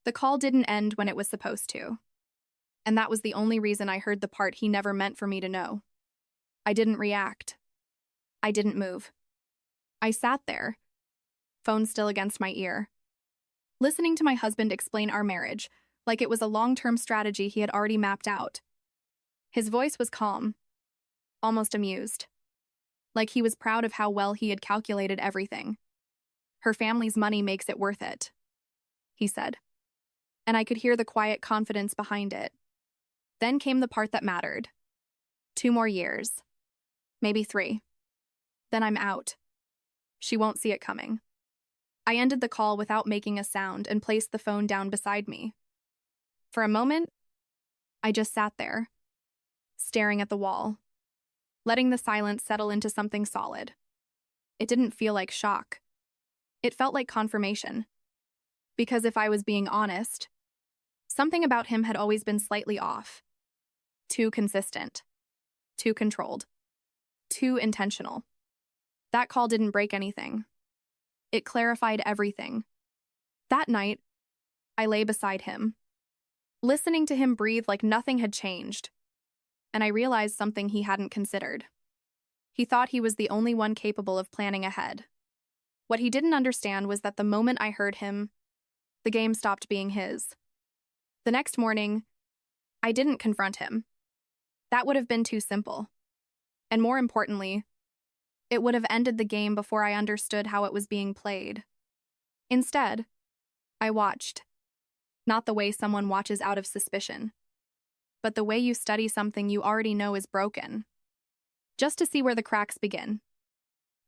The call didn't end when it was supposed to, and that was the only reason I heard the part he never meant for me to know. I didn't react. I didn't move. I sat there, phone still against my ear, listening to my husband explain our marriage like it was a long-term strategy he had already mapped out. His voice was calm, almost amused, like he was proud of how well he had calculated everything. "Her family's money makes it worth it," he said, and I could hear the quiet confidence behind it. Then came the part that mattered. 2 more years. Maybe 3. Then I'm out. She won't see it coming. I ended the call without making a sound and placed the phone down beside me. For a moment, I just sat there, staring at the wall, letting the silence settle into something solid. It didn't feel like shock. It felt like confirmation. Because if I was being honest, something about him had always been slightly off. Too consistent. Too controlled. Too intentional. That call didn't break anything. It clarified everything. That night, I lay beside him, listening to him breathe like nothing had changed, and I realized something he hadn't considered. He thought he was the only one capable of planning ahead. What he didn't understand was that the moment I heard him, the game stopped being his. The next morning, I didn't confront him. That would have been too simple. And more importantly, it would have ended the game before I understood how it was being played. Instead, I watched. Not the way someone watches out of suspicion, but the way you study something you already know is broken, just to see where the cracks begin.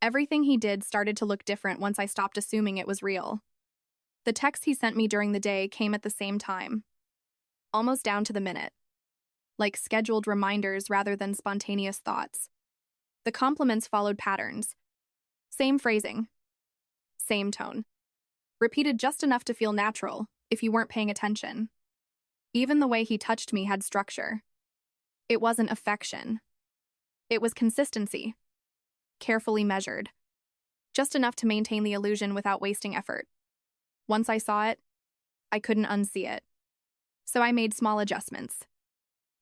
Everything he did started to look different once I stopped assuming it was real. The texts he sent me during the day came at the same time, almost down to the minute, like scheduled reminders rather than spontaneous thoughts. The compliments followed patterns. Same phrasing, same tone, repeated just enough to feel natural if you weren't paying attention. Even the way he touched me had structure. It wasn't affection. It was consistency, carefully measured, just enough to maintain the illusion without wasting effort. Once I saw it, I couldn't unsee it. So I made small adjustments.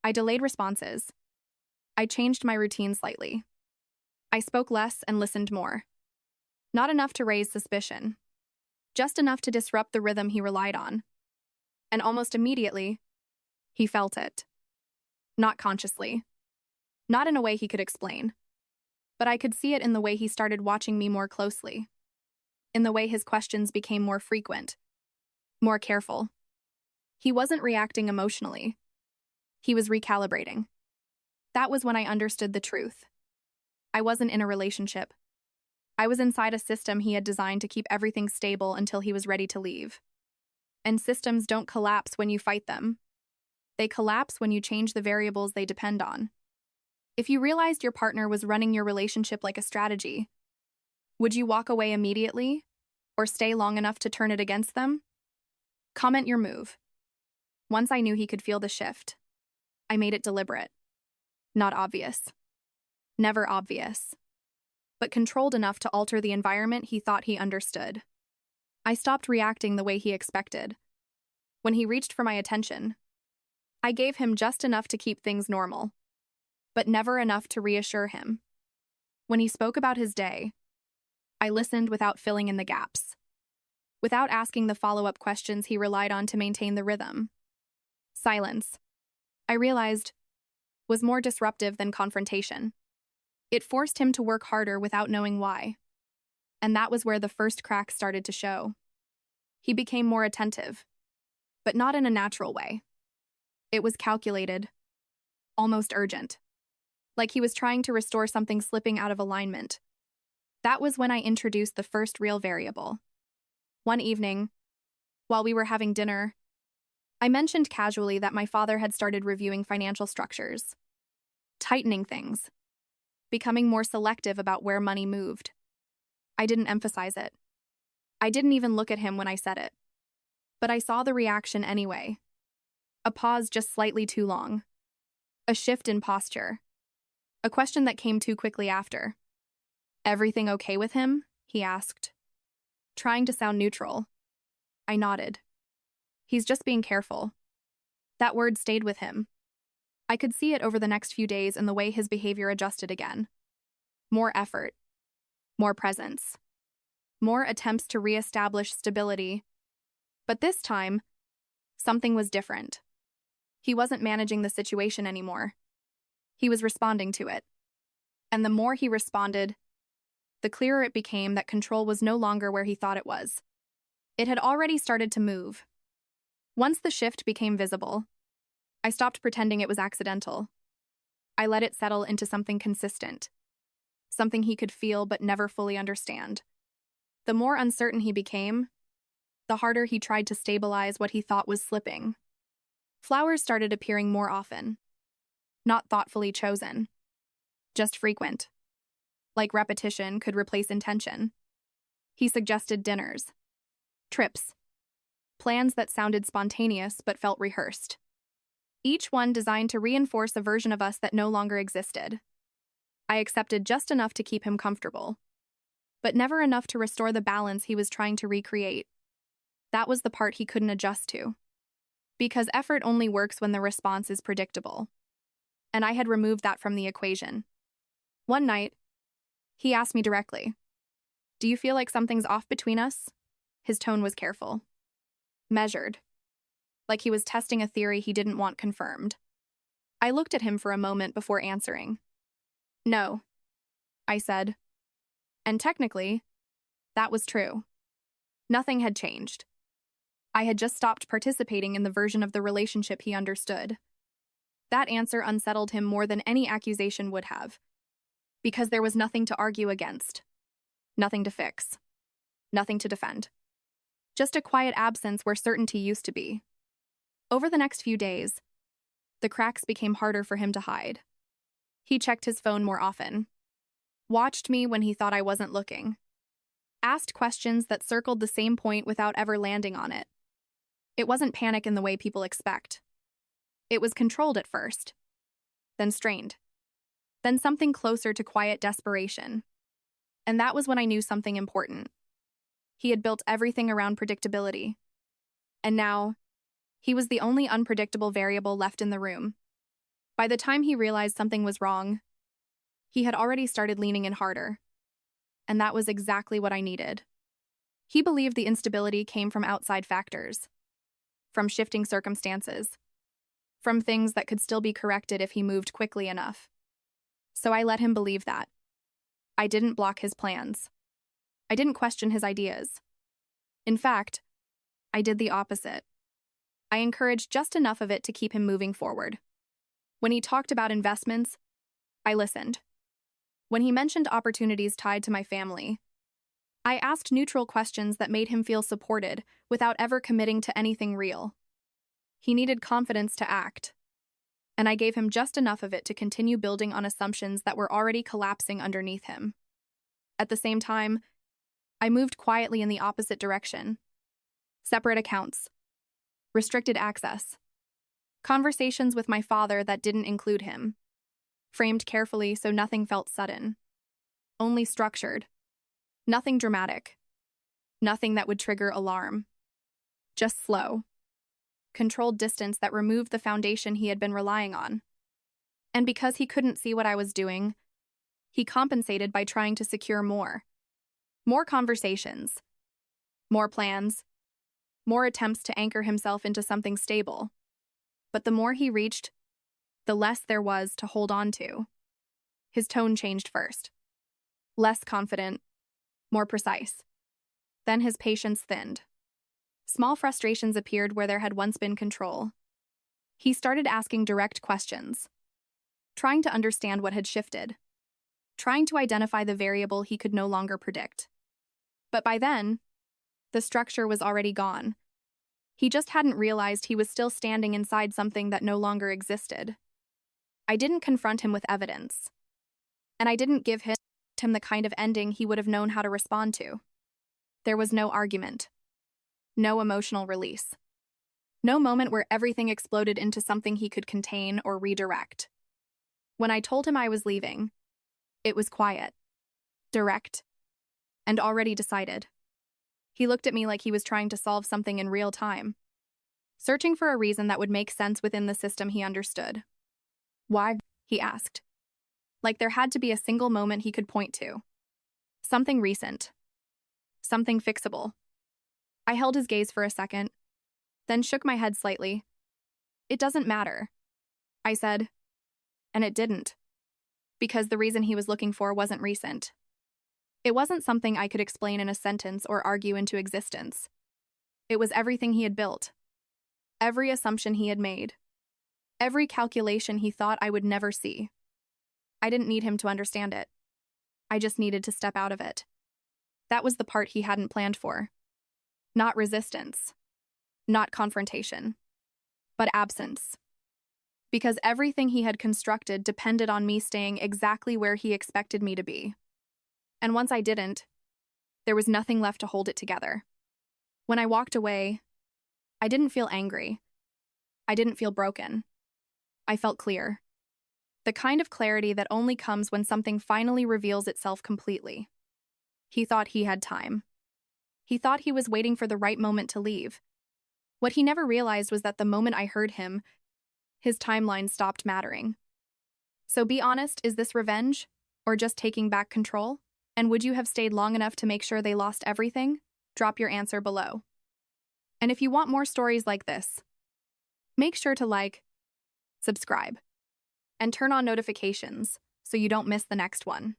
I delayed responses. I changed my routine slightly. I spoke less and listened more. Not enough to raise suspicion, just enough to disrupt the rhythm he relied on. And almost immediately, he felt it. Not consciously. Not in a way he could explain. But I could see it in the way he started watching me more closely. In the way his questions became more frequent. More careful. He wasn't reacting emotionally. He was recalibrating. That was when I understood the truth. I wasn't in a relationship. I was inside a system he had designed to keep everything stable until he was ready to leave. And systems don't collapse when you fight them. They collapse when you change the variables they depend on. If you realized your partner was running your relationship like a strategy, would you walk away immediately or stay long enough to turn it against them? Comment your move. Once I knew he could feel the shift, I made it deliberate. Not obvious. Never obvious. But controlled enough to alter the environment he thought he understood. I stopped reacting the way he expected. When he reached for my attention, I gave him just enough to keep things normal, but never enough to reassure him. When he spoke about his day, I listened without filling in the gaps, without asking the follow-up questions he relied on to maintain the rhythm. Silence, I realized, was more disruptive than confrontation. It forced him to work harder without knowing why. And that was where the first cracks started to show. He became more attentive, but not in a natural way. It was calculated, almost urgent, like he was trying to restore something slipping out of alignment. That was when I introduced the first real variable. One evening, while we were having dinner, I mentioned casually that my father had started reviewing financial structures, tightening things, becoming more selective about where money moved. I didn't emphasize it. I didn't even look at him when I said it. But I saw the reaction anyway. A pause just slightly too long. A shift in posture. A question that came too quickly after. "Everything okay with him?" he asked, trying to sound neutral. I nodded. He's just being careful. That word stayed with him. I could see it over the next few days in the way his behavior adjusted again. More effort. More presence. More attempts to reestablish stability. But this time, something was different. He wasn't managing the situation anymore. He was responding to it. And the more he responded, the clearer it became that control was no longer where he thought it was. It had already started to move. Once the shift became visible, I stopped pretending it was accidental. I let it settle into something consistent, something he could feel but never fully understand. The more uncertain he became, the harder he tried to stabilize what he thought was slipping. Flowers started appearing more often, not thoughtfully chosen, just frequent. Like repetition could replace intention. He suggested dinners, trips, plans that sounded spontaneous but felt rehearsed. Each one designed to reinforce a version of us that no longer existed. I accepted just enough to keep him comfortable, but never enough to restore the balance he was trying to recreate. That was the part he couldn't adjust to. Because effort only works when the response is predictable. And I had removed that from the equation. One night, he asked me directly, "Do you feel like something's off between us?" His tone was careful. Measured. Like he was testing a theory he didn't want confirmed. I looked at him for a moment before answering. "No," I said. And technically, that was true. Nothing had changed. I had just stopped participating in the version of the relationship he understood. That answer unsettled him more than any accusation would have, because there was nothing to argue against, nothing to fix, nothing to defend. Just a quiet absence where certainty used to be. Over the next few days, the cracks became harder for him to hide. He checked his phone more often, watched me when he thought I wasn't looking, asked questions that circled the same point without ever landing on it. It wasn't panic in the way people expect. It was controlled at first, then strained, then something closer to quiet desperation. And that was when I knew something important. He had built everything around predictability. And now, he was the only unpredictable variable left in the room. By the time he realized something was wrong, he had already started leaning in harder. And that was exactly what I needed. He believed the instability came from outside factors, from shifting circumstances, from things that could still be corrected if he moved quickly enough. So I let him believe that. I didn't block his plans. I didn't question his ideas. In fact, I did the opposite. I encouraged just enough of it to keep him moving forward. When he talked about investments, I listened. When he mentioned opportunities tied to my family, I asked neutral questions that made him feel supported without ever committing to anything real. He needed confidence to act, and I gave him just enough of it to continue building on assumptions that were already collapsing underneath him. At the same time, I moved quietly in the opposite direction. Separate accounts, restricted access, conversations with my father that didn't include him, framed carefully so nothing felt sudden, only structured. Nothing dramatic. Nothing that would trigger alarm. Just slow, controlled distance that removed the foundation he had been relying on. And because he couldn't see what I was doing, he compensated by trying to secure more. More conversations. More plans. More attempts to anchor himself into something stable. But the more he reached, the less there was to hold on to. His tone changed first. Less confident. More precise. Then his patience thinned. Small frustrations appeared where there had once been control. He started asking direct questions, trying to understand what had shifted, trying to identify the variable he could no longer predict. But by then, the structure was already gone. He just hadn't realized he was still standing inside something that no longer existed. I didn't confront him with evidence, and I didn't give him the kind of ending he would have known how to respond to. There was no argument, no emotional release, no moment where everything exploded into something he could contain or redirect. When I told him I was leaving, it was quiet, direct, and already decided. He looked at me like he was trying to solve something in real time. searching for a reason that would make sense within the system he understood. Why? He asked. Like there had to be a single moment he could point to. Something recent. Something fixable. I held his gaze for a second, then shook my head slightly. It doesn't matter, I said. And it didn't. Because the reason he was looking for wasn't recent. It wasn't something I could explain in a sentence or argue into existence. It was everything he had built. Every assumption he had made. Every calculation he thought I would never see. I didn't need him to understand it. I just needed to step out of it. That was the part he hadn't planned for. Not resistance. Not confrontation. But absence. Because everything he had constructed depended on me staying exactly where he expected me to be. And once I didn't, there was nothing left to hold it together. When I walked away, I didn't feel angry. I didn't feel broken. I felt clear. The kind of clarity that only comes when something finally reveals itself completely. He thought he had time. He thought he was waiting for the right moment to leave. What he never realized was that the moment I heard him, his timeline stopped mattering. So be honest, is this revenge? Or just taking back control? And would you have stayed long enough to make sure they lost everything? Drop your answer below. And if you want more stories like this, make sure to like, subscribe, and turn on notifications so you don't miss the next one.